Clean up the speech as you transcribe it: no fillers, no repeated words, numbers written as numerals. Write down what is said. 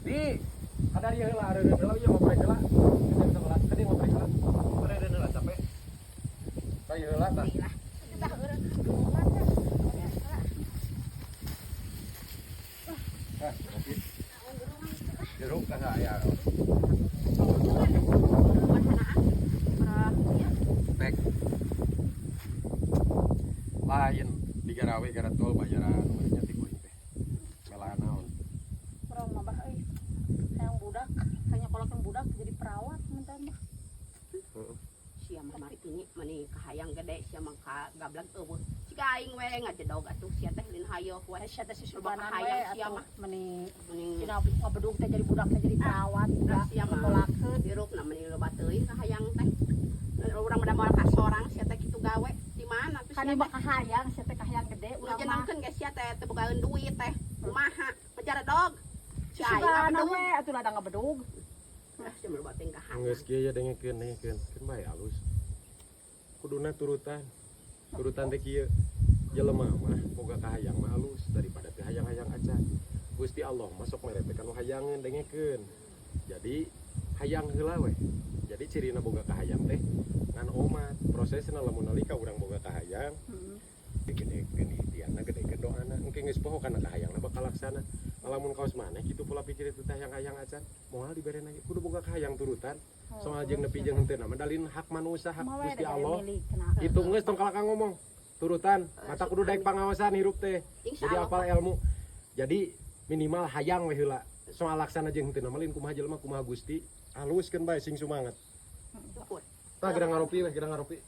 Di ada dia heula ada ieu ngoprek heula. Kita sekolah tadi ngoprek heula. Ada heula capek. Bae heula tah. Lah, kita urang. Jeruk kan aya. Tek. Lain di Garawe gara tol bayaran nya ti kuring teh. Melaan naon? Orang mah bah euy. Hayang budak, hanya kolakeun budak jadi perawat mentan mah. Sia mah mari ini mani kahayang gede sia mah ka gablag eueuh. Cika aing we ngajedog atuh sia teh lin hayo we sia teh Subanan we kahayang sia mah. atuh meni Mani dina ngabedug teh jadi budak teh jadi perawat budak sia mah kolakeun. dirupna mani loba teuing kahayang teh. Urang mah moal ka sorang sia teh kitu gawe di mana tuh Kan sia ieu teh. kahayang sia teh kahayang gede Ulah urang mah. jenengkeun ge sia teh teu bogaeun duit teh. Kumaha? Ngejar dog. Sia aing Subanan ngabedug. we atuh ladang ngabedug. Sia mah loba teuing kahayang. Geus kieu ya dengekeun kan bae alus. Kuduna turutan teh kieu jelema mah boga kahayang mah alus daripada teh hayang-hayang acan. Gusti Allah masuk merepek anu hayangeun dengekeun. Jadi hayang heula we. Jadi cirina boga kahayang teh ngan omat. Prosesna lamun nalika urang boga kahayang gede-gedekeun ihtiarna gedekeun doana engke geus poho kana kahayangna bakal laksana. Lamun kaos maneh kitu pola pikir itu teh hayang-hayang acan moal diberena kudu boga kahayang turutan. Soal jeung nepi jeung henteu na dalin hak manusia hak Gusti Allah. Itu geus tong kalaka ngomong. Turutan, mata kudu daek pangaosan hirup teh. Jadi apal ilmu. Jadi minimal hayang we heula. Soal laksana jeung henteu na malin kumaha jelema kumaha Gusti. Haluskeun bae sing sumanget. Tah gerang ngaropi we, gerang ngaropi.